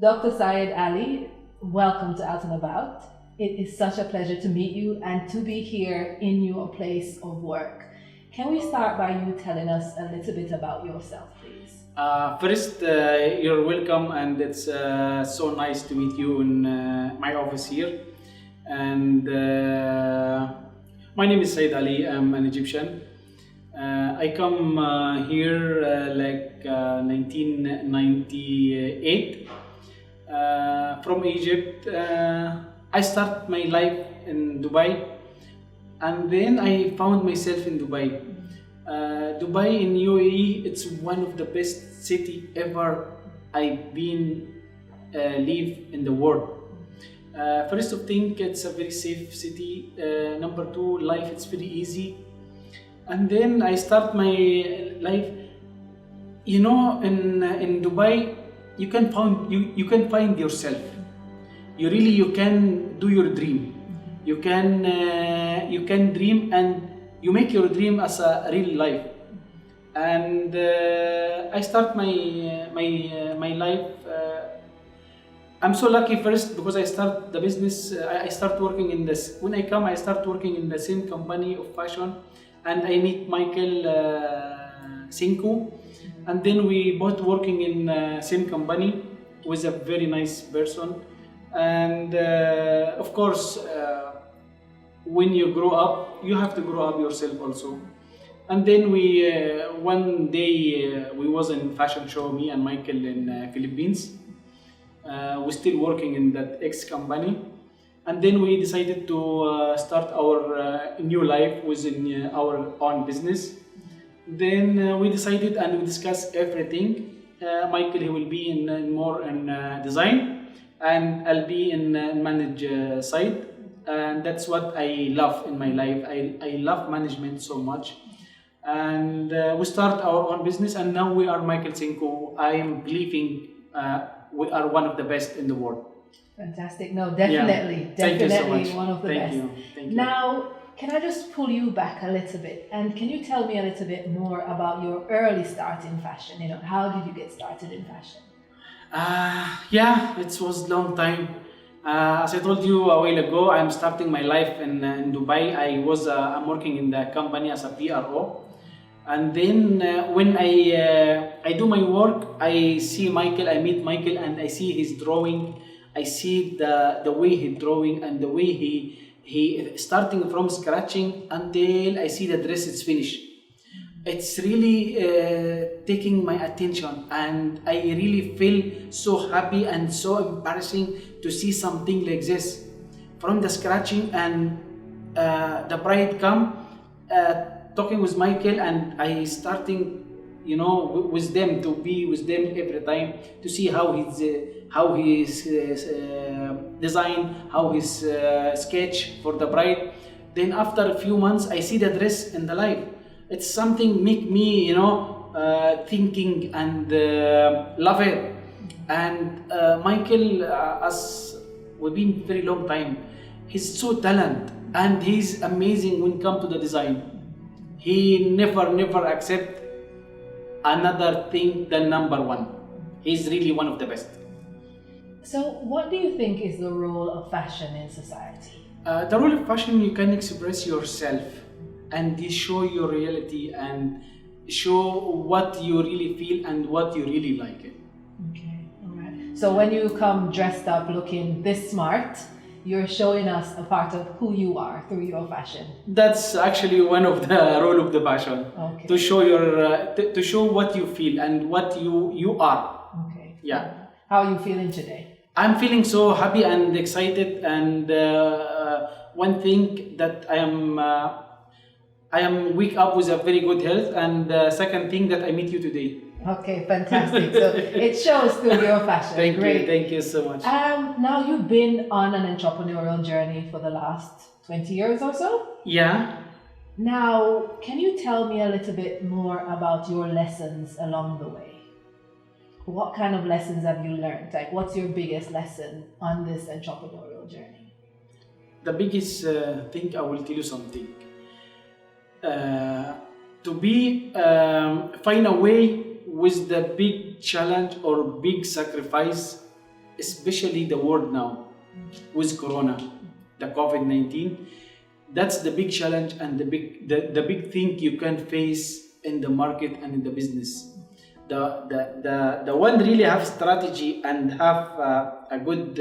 Dr. Syed Ali, welcome to Out and About. It is such a pleasure to meet you and to be here in your place of work. Can we start by you telling us a little bit about yourself, please? First, you're welcome, and it's so nice to meet you in my office here. And my name is Said Ali. I'm an Egyptian. I come here 1998 from Egypt. I start my life in Dubai, and then I found myself in Dubai. Dubai in UAE, it's one of the best city ever I've been live in the world. First of thing, it's a very safe city. Number two, life it's very easy. And then I start my life. In Dubai, you can find yourself. You can do your dream. You can dream, and you make your dream as a real life. And I start my life. I'm so lucky first because I start the business. I start working in this. When I come, I start working in the same company of fashion, and I meet Michael Cinco, and then we both working in same company. Was a very nice person, and of course. When you grow up, you have to grow up yourself also. And then one day we was in fashion show, me and Michael in Philippines. We're still working in that ex company, and then we decided to start our new life within our own business. Then we decided and we discussed everything. Michael, he will be in more in design, and I'll be in manage side. And that's what I love in my life. I love management so much. And we start our own business, and now we are Michael Cinco. I am believing we are one of the best in the world. Fantastic. No, definitely, definitely Thank you so much. one of the Thank best. you. Thank you. Now, can I just pull you back a little bit, and can you tell me a little bit more about your early start in fashion? How did you get started in fashion? It was long time. As I told you a while ago, I'm starting my life in Dubai. I'm working in the company as a PRO, and then when I do my work, I see Michael. I meet Michael, and I see his drawing. I see the way he drawing and the way he starting from scratching until I see the dress is finished. It's really taking my attention, and I really feel so happy and so embarrassing to see something like this from the scratching. And the bride come talking with Michael, and I starting with them, to be with them every time to see how his design, how his sketch for the bride. Then after a few months, I see the dress in the life. It's something make me, thinking and love it. And Michael, as we've been very long time, he's so talented and he's amazing when it comes to the design. He never accept another thing than number one. He's really one of the best. So, what do you think is the role of fashion in society? The role of fashion, you can express yourself and you show your reality and show what you really feel and what you really like it. Okay, all right. So when you come dressed up looking this smart, you're showing us a part of who you are through your fashion. That's actually one of the role of the fashion. Okay. To show to show what you feel and what you are. Okay. Yeah. How are you feeling today? I'm feeling so happy and excited, and one thing that I am wake up with a very good health, and second thing that I meet you today. Okay, fantastic. So it shows through your fashion. Thank you so much. Now you've been on an entrepreneurial journey for the last 20 years or so? Yeah. Now, can you tell me a little bit more about your lessons along the way? What kind of lessons have you learned? Like, what's your biggest lesson on this entrepreneurial journey? The biggest thing, I will tell you something. To be find a way with the big challenge or big sacrifice especially the world now with Corona, the COVID-19. That's the big challenge and the big thing you can face in the market and in the business. The one really have strategy and have a good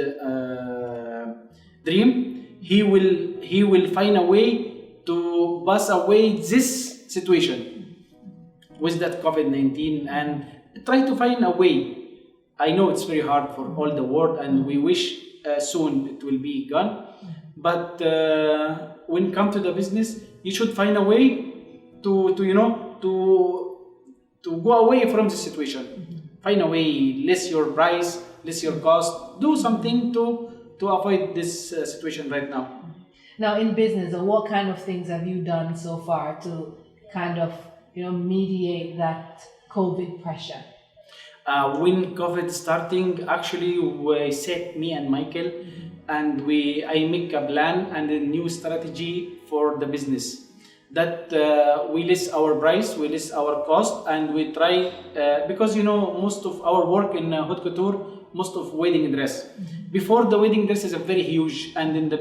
dream. He will find a way to pass away this situation with that COVID-19 and try to find a way. I know it's very hard for all the world, and we wish soon it will be gone. But when it comes to the business, you should find a way to go away from the situation. Find a way, less your price, less your cost. Do something to avoid this situation right now. Now, in business, what kind of things have you done so far to kind of mediate that COVID pressure? When COVID starting, actually, we set me and Michael, and I make a plan and a new strategy for the business. That we list our price, we list our cost, and we try because most of our work in haute couture, most of wedding dress. Before the wedding dress is a very huge and in the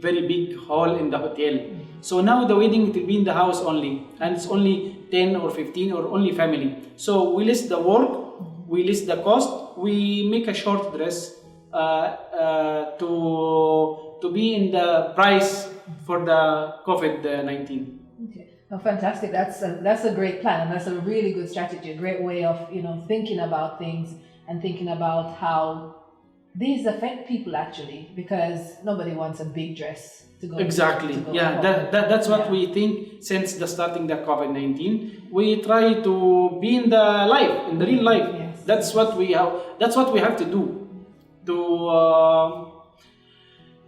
very big hall in the hotel. So now the wedding it will be in the house only, and it's only 10 or 15 or only family. So we list the work. We list the cost. We make a short dress to be in the price for the COVID-19. Okay, oh, fantastic. That's a great plan, and that's a really good strategy. A great way of thinking about things and thinking about how these affect people actually, because nobody wants a big dress to go. Exactly. That's what we think since the starting the COVID-19. We try to be in the life, in the real life. Yes. That's what we have to do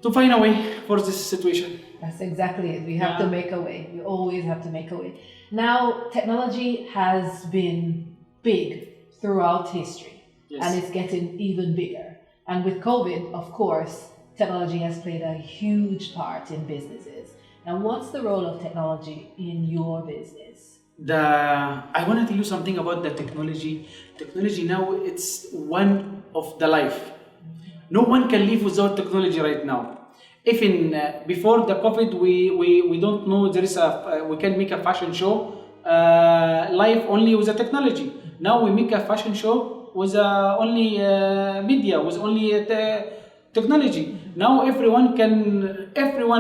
to find a way for this situation. That's exactly it. We have to make a way. We always have to make a way. Now, technology has been big throughout history, and it's getting even bigger. And with COVID, of course, technology has played a huge part in businesses. Now, what's the role of technology in your business? I want to tell you something about the technology. Technology now, it's one of the life. No one can live without technology right now. Even before the COVID, we don't know there is we can make a fashion show live only with the technology. Now we make a fashion show with only media, with only technology. Now everyone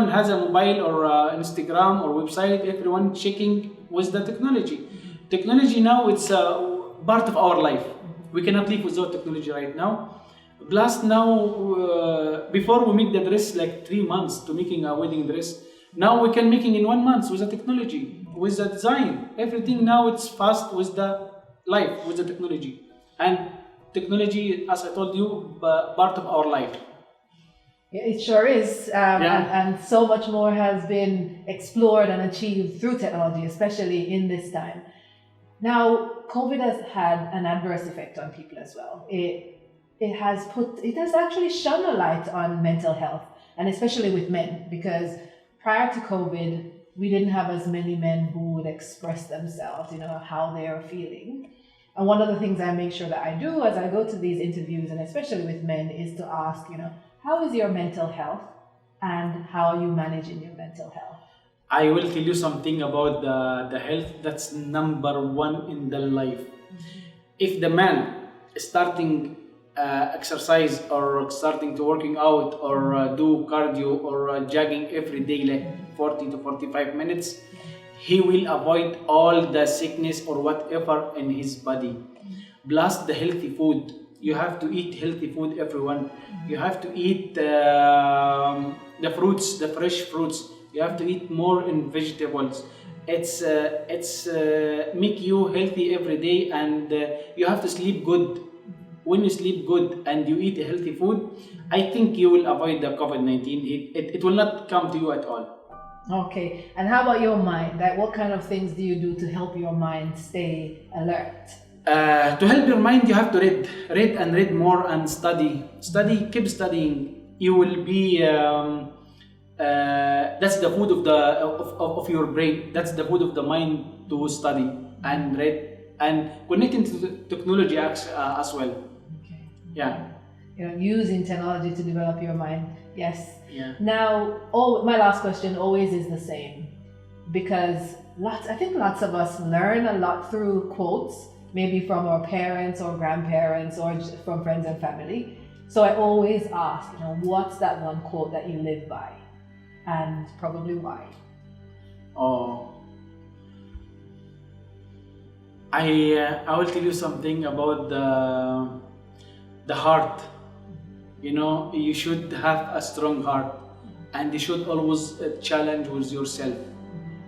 has a mobile or Instagram or website. Everyone checking with the technology. Technology now it's part of our life. We cannot live without technology right now. Plus now, before we make the dress like 3 months to making a wedding dress. Now we can making in 1 month with the technology, with the design. Everything now it's fast with the life, with the technology. And technology, as I told you, part of our life. It sure is, and so much more has been explored and achieved through technology, especially in this time. Now, COVID has had an adverse effect on people as well. It has actually shone a light on mental health, and especially with men, because prior to COVID, we didn't have as many men who would express themselves, how they are feeling. And one of the things I make sure that I do as I go to these interviews, and especially with men, is to ask, how is your mental health and how are you managing your mental health? I will tell you something about the health. That's number one in the life. If the man is starting exercise or starting to working out or do cardio or jogging every day like 40 to 45 minutes, he will avoid all the sickness or whatever in his body. Plus the healthy food. You have to eat healthy food, everyone. You have to eat the fruits, the fresh fruits. You have to eat more in vegetables. It's make you healthy every day, and you have to sleep good. When you sleep good and you eat healthy food, I think you will avoid the COVID-19. It will not come to you at all. Okay, and how about your mind? Like, what kind of things do you do to help your mind stay alert? To help your mind, you have to read more and study. Keep studying. You will be. That's the food of your brain. That's the food of the mind to study and read and connecting to the technology as well. Okay. Yeah. using technology to develop your mind. Yes. Yeah. Now, my last question always is the same, because I think lots of us learn a lot through quotes, maybe from our parents or grandparents or from friends and family. So I always ask, what's that one quote that you live by, and probably why? Oh, I will tell you something about the heart. You should have a strong heart, and you should always challenge with yourself,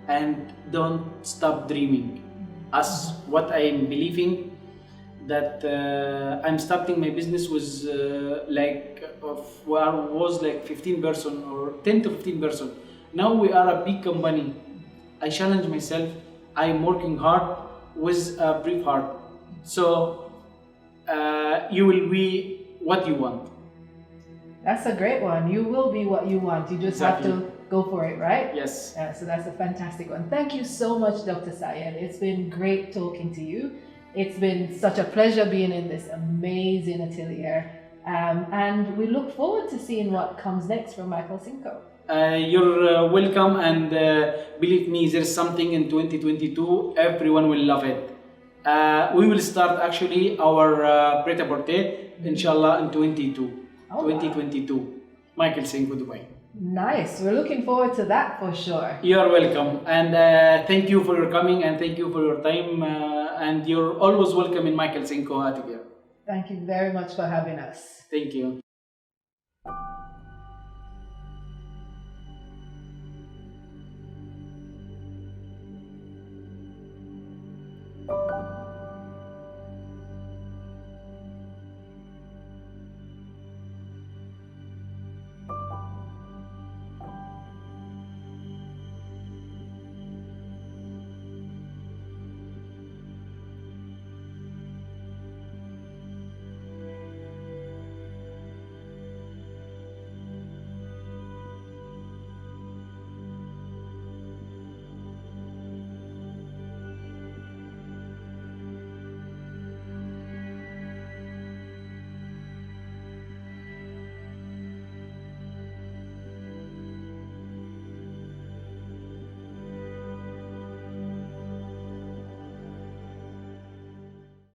and don't stop dreaming. As what I am believing, that I'm starting my business with was like 15 person or 10 to 15 person. Now we are a big company. I challenge myself. I'm working hard with a brief heart. So you will be what you want. That's a great one. You will be what you want. You just have to go for it, right? Yes. So that's a fantastic one. Thank you so much, Dr. Syed. It's been great talking to you. It's been such a pleasure being in this amazing atelier. And we look forward to seeing what comes next from Michael Cinco. You're welcome, and believe me, there's something in 2022, everyone will love it. We will start actually our pret-a-porter, inshallah, in 2022. Wow. Michael Cinco, Dubai. Nice. We're looking forward to that for sure. You're welcome, and thank you for your coming, and thank you for your time, and you're always welcome in Michael Cinco Atelier. Thank you very much for having us. Thank you.